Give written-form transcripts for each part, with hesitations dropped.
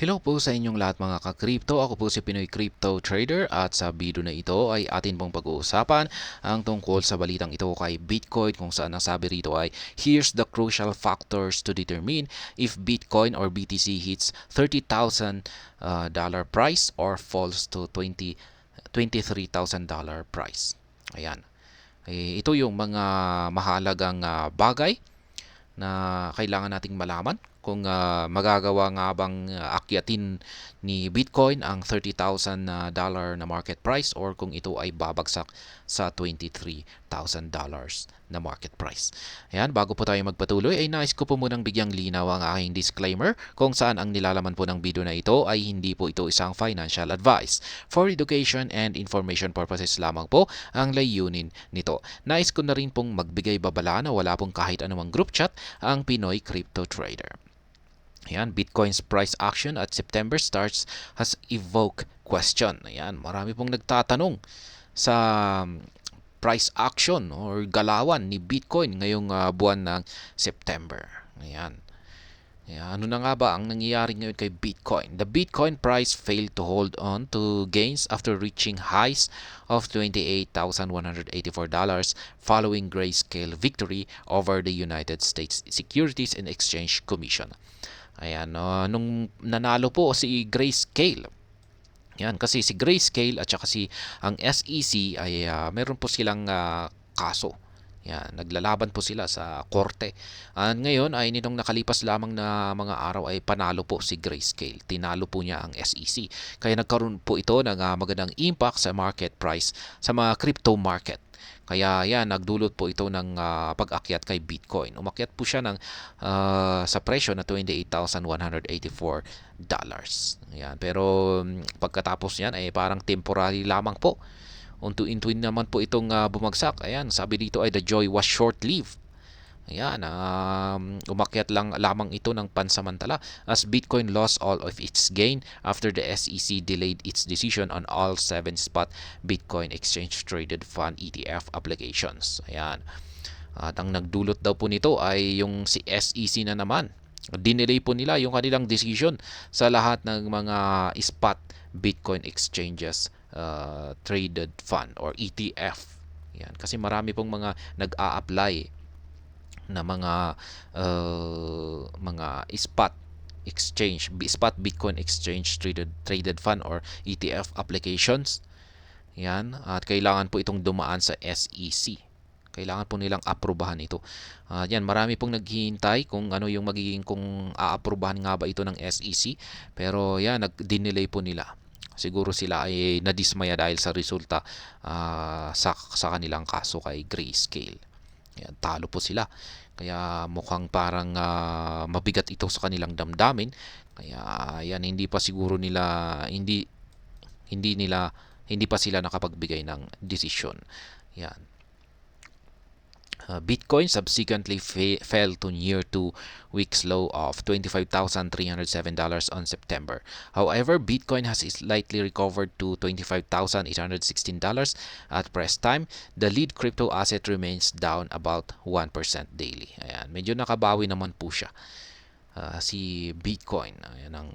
Hello po sa inyong lahat mga ka-crypto. Ako po si Pinoy Crypto Trader at sa video na ito ay atin pong pag-uusapan ang tungkol sa balitang ito kay Bitcoin, kung saan ang sabi rito ay here's the crucial factors to determine if Bitcoin or BTC hits $30,000 price or falls to $23,000 price. Ayan. Ito yung mga mahalagang bagay na kailangan nating malaman kung magagawa nga bang akyatin ni Bitcoin ang $30,000 na market price or kung ito ay babagsak sa $23,000 na market price. Ayan, bago po tayo magpatuloy ay nais ko po munang bigyang linaw ang aking disclaimer kung saan ang nilalaman po ng video na ito ay hindi po ito isang financial advice. For education and information purposes lamang po ang layunin nito. Nais ko na rin pong magbigay babala na wala pong kahit anumang group chat ang Pinoy Crypto Trader. Ayan, Bitcoin's price action at September starts has evoked question. Ayan, marami pong nagtatanong sa price action or galawan ni Bitcoin ngayong buwan ng September. Ayan. Ano na nga ba ang nangyayari ngayon kay Bitcoin? The Bitcoin price failed to hold on to gains after reaching highs of $28,184 following Grayscale victory over the United States Securities and Exchange Commission. Ayan, nung nanalo po si Grayscale, yan, kasi si Grayscale at saka ang SEC ay meron po silang kaso. Yan, naglalaban po sila sa korte. Ngayon ay nitong nakalipas lamang na mga araw ay panalo po si Grayscale. Tinalo po niya ang SEC. Kaya nagkaroon po ito ng magandang impact sa market price sa mga crypto market. Kaya yan, nagdulot po ito ng pag-akyat kay Bitcoin. Umakyat po siya sa presyo na $28,184. Yan, pero pagkatapos yan ay parang temporary lamang po. Untuin-tuin naman po itong bumagsak. Ayan, sabi dito ay the joy was short-lived. Ayan, umakyat lang lamang ito ng pansamantala as Bitcoin lost all of its gain after the SEC delayed its decision on all 7 spot Bitcoin Exchange Traded Fund ETF applications. Ayan. At ang nagdulot daw po nito ay yung si SEC na naman. Dinelay po nila yung kanilang decision sa lahat ng mga spot Bitcoin exchanges traded fund or ETF. Yan, kasi marami pong mga nag-a-apply na mga spot Bitcoin exchange traded fund or ETF applications. Yan, at kailangan po itong dumaan sa SEC. Kailangan po nilang aprubahan ito. Yan, marami pong naghihintay kung ano yung magiging kung aaprubahan nga ba ito ng SEC. Pero yan, nag-delay po nila. Siguro sila ay nadismaya dahil sa resulta sa kanilang kaso kay Grayscale. Yan, talo po sila. Kaya mukhang parang mabigat ito sa kanilang damdamin. Kaya yan, hindi pa siguro nila hindi pa sila nakapagbigay ng desisyon. Yan. Bitcoin subsequently fell to near 2 weeks low of $25,307 on September. However, Bitcoin has slightly recovered to $25,816 at press time. The lead crypto asset remains down about 1% daily. Ayan, medyo nakabawi naman po siya. Si Bitcoin, ayan ang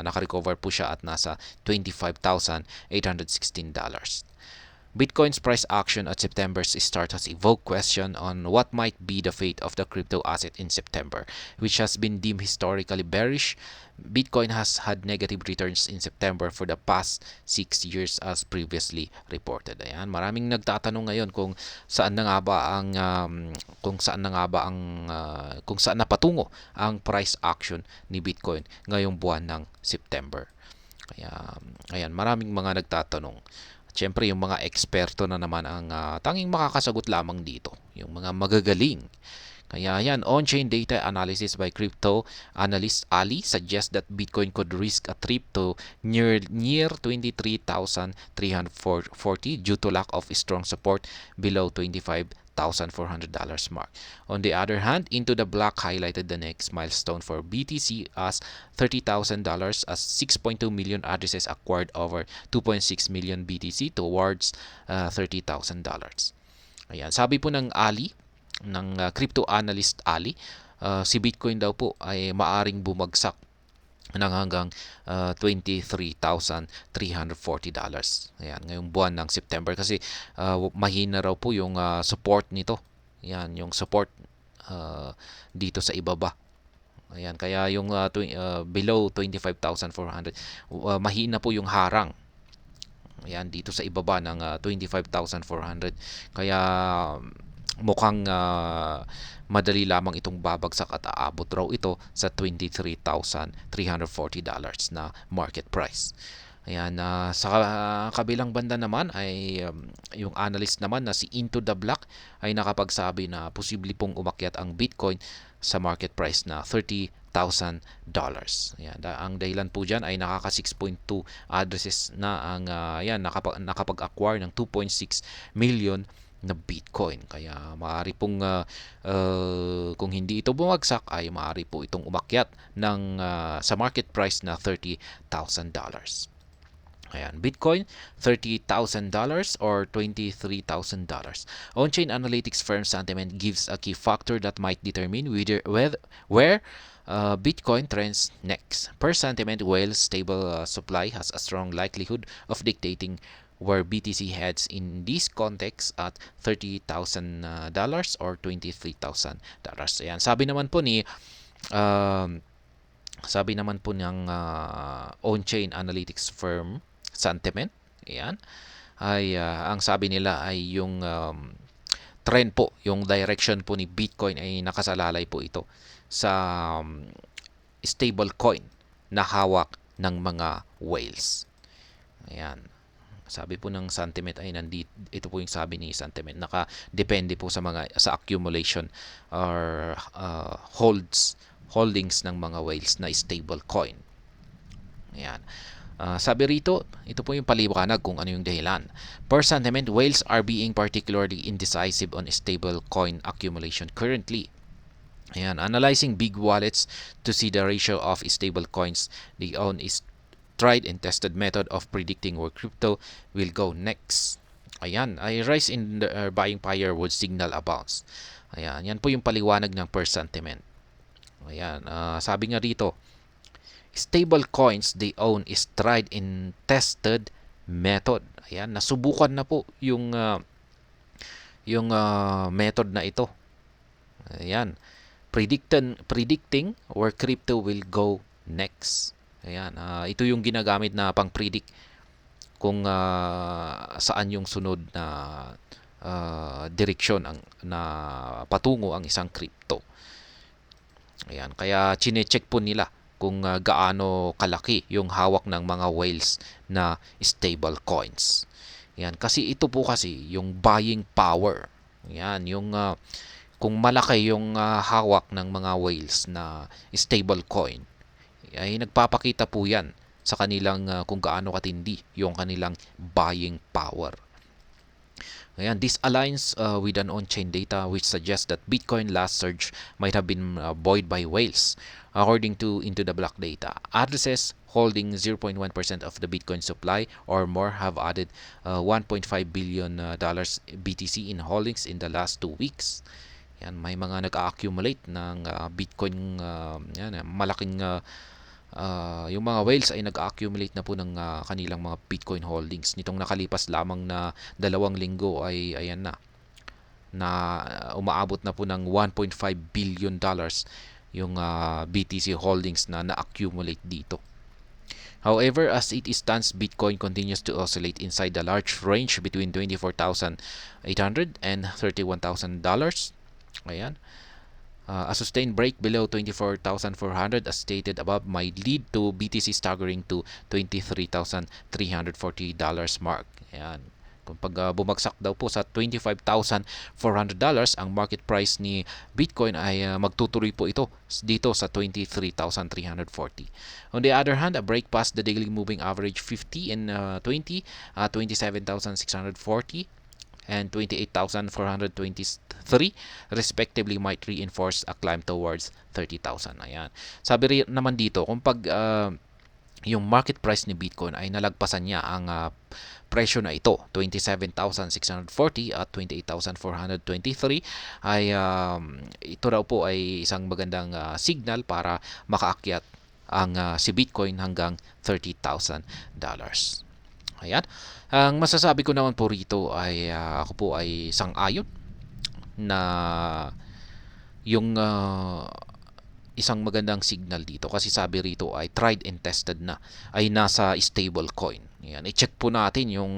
naka-recover po siya at nasa $25,816. Bitcoin's price action at September's start has evoked question on what might be the fate of the crypto asset in September, which has been deemed historically bearish. Bitcoin has had negative returns in September for the past 6 years as previously reported. Ayan, maraming nagtatanong ngayon kung saan na nga ba ang kung saan napatungo ang price action ni Bitcoin ngayong buwan ng September. Kaya ayan, maraming mga nagtatanong. Siyempre, yung mga eksperto na naman ang tanging makakasagot lamang dito. Yung mga magagaling. Kaya yan, on-chain data analysis by crypto analyst Ali suggests that Bitcoin could risk a trip to near 23,340 due to lack of strong support below $25,400 mark. On the other hand, Into the Black highlighted the next milestone for BTC as $30,000 as 6.2 million addresses acquired over 2.6 million BTC towards $30,000. Ayan, sabi po ng Ali, ng crypto analyst Ali, si Bitcoin daw po ay maaring bumagsak ng hanggang $23,340. Ayan, ngayong buwan ng September kasi mahina raw po yung support nito. Ayan, yung support dito sa ibaba. Ayan, kaya yung below 25,400, mahina po yung harang. Ayan, dito sa ibaba ng 25,400. Kaya mukhang madali lamang itong babagsak at aabot raw ito sa $23,340 na market price. Ayan, sa kabilang banda naman ay yung analyst naman na si Into the Black ay nakapagsabi na posible pong umakyat ang Bitcoin sa market price na $30,000. Ayan, ang dahilan po dyan ay nakaka 6.2 addresses na ang nakapag-acquire ng 2.6 million na Bitcoin. Kaya maaari pong kung hindi ito bumagsak ay maaari po itong umakyat ng sa market price na $30,000. Ayan, Bitcoin, $30,000 or $23,000. On-chain analytics firm Sentiment gives a key factor that might determine where Bitcoin trends next. Per Sentiment, Whale's stable supply has a strong likelihood of dictating where BTC heads in this context at $30,000 or $23,000. Ayan, sabi naman po ng on-chain analytics firm Sentiment, ayan, ay ang sabi nila ay yung trend po, yung direction po ni Bitcoin ay nakasalalay po ito sa stable coin na hawak ng mga whales. Ayan. Sabi po ng Sentiment ay nandito, ito po yung sabi ni Sentiment, nakadepende po sa accumulation or holdings ng mga whales na stable coin. Ayan. Sabi rito, ito po yung paliwanag kung ano yung dahilan. Per Sentiment, whales are being particularly indecisive on stable coin accumulation currently. Ayan, analyzing big wallets to see the ratio of stable coins they own is tried and tested method of predicting where crypto will go next. Ayan, a rise in the buying power would signal a bounce. Ayan, yan po yung paliwanag ng Per Sentiment. Ayan, sabi nga rito, stable coins they own is tried and tested method. Ayan, nasubukan na po yung method na ito. Ayan, predicting where crypto will go next. Ayan, ito yung ginagamit na pang-predict kung saan yung sunod na direksyon na patungo ang isang crypto. Ayan, kaya chine-check po nila kung gaano kalaki yung hawak ng mga whales na stable coins. Yan, kasi ito po kasi yung buying power. Yan, yung kung malaki yung hawak ng mga whales na stable coin, ay nagpapakita po yan sa kanilang kung gaano katindi yung kanilang buying power. Ayan, this aligns with an on-chain data which suggests that Bitcoin last surge might have been buoyed by whales. According to Into the Black data, addresses holding 0.1% of the Bitcoin supply or more have added $1.5 billion BTC in holdings in the last 2 weeks. Yan, may mga nag-accumulate ng Bitcoin, malaking yung mga whales ay nag-accumulate na po ng kanilang mga Bitcoin holdings. Nitong nakalipas lamang na 2 linggo ay ayan na umaabot na po ng $1.5 billion yung BTC holdings na na-accumulate dito. However, as it stands, Bitcoin continues to oscillate inside the large range between $24,800 and $31,000. Ayan. A sustained break below 24,400 as stated above might lead to BTC staggering to $23,340 mark. Ayan. Kung pag bumagsak daw po sa $25,400 ang market price ni Bitcoin ay magtutuloy po ito dito sa $23,340. On the other hand, a break past the daily moving average 50 and 20, 27,640 and 28,423 respectively might reinforce a climb towards 30,000. Ayan. Sabi rin naman dito, kung pag yung market price ni Bitcoin ay nalagpasan niya ang presyo na ito, 27,640 at 28,423 ay ito raw po ay isang magandang signal para makaakyat ang si Bitcoin hanggang $30,000. Ayan. Ang masasabi ko naman po rito ay ako po ay sang-ayon na yung isang magandang signal dito kasi sabi rito ay tried and tested na, ay nasa stable coin. Yan, i-check po natin yung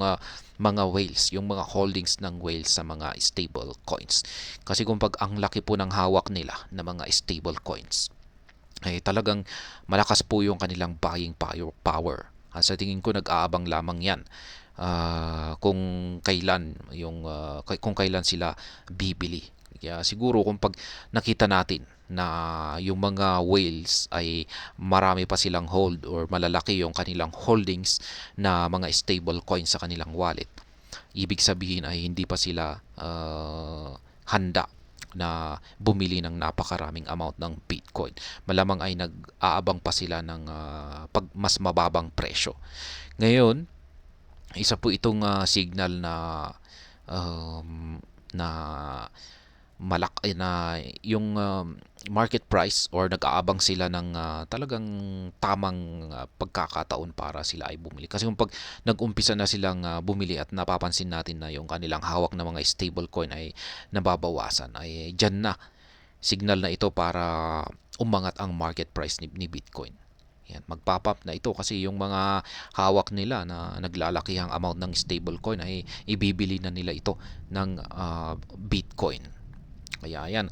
mga whales, yung mga holdings ng whales sa mga stable coins. Kasi kung pag ang laki po ng hawak nila na mga stable coins, ay talagang malakas po yung kanilang buying power. Sa tingin ko nag-aabang lamang 'yan kung kailan sila bibili. Kaya siguro kung pag nakita natin na yung mga whales ay marami pa silang hold or malalaki yung kanilang holdings na mga stable coins sa kanilang wallet, ibig sabihin ay hindi pa sila handa na bumili ng napakaraming amount ng Bitcoin. Malamang ay nag-aabang pa sila ng pag mas mababang presyo. Ngayon, isa po itong signal na na na yung market price or nag-aabang sila ng talagang tamang pagkakataon para sila ay bumili. Kasi kung pag nag-umpisa na silang bumili at napapansin natin na yung kanilang hawak na mga stable coin ay nababawasan, ay dyan na signal na ito para umangat ang market price ni Bitcoin. Yan, magpop-up na ito kasi yung mga hawak nila na naglalakihang amount ng stablecoin ay ibibili na nila ito ng Bitcoin. Kaya yan,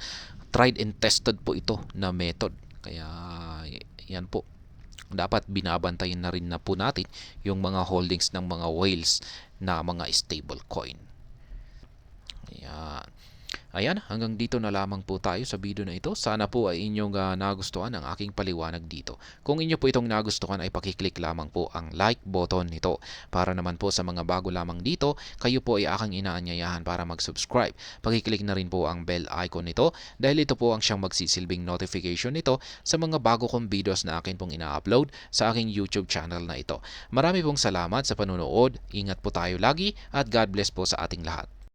tried and tested po ito na method. Kaya yan po, dapat binabantayan na rin na po natin yung mga holdings ng mga whales na mga stablecoin. Ayan. Ayan, hanggang dito na lamang po tayo sa video na ito. Sana po ay inyong nagustuhan ang aking paliwanag dito. Kung inyo po itong nagustuhan ay pakiclick lamang po ang like button nito. Para naman po sa mga bago lamang dito, kayo po ay aking inaanyayahan para mag-subscribe. Pakiclick na rin po ang bell icon nito dahil ito po ang siyang magsisilbing notification nito sa mga bago kong videos na akin pong ina-upload sa aking YouTube channel na ito. Marami pong salamat sa panunood. Ingat po tayo lagi at God bless po sa ating lahat.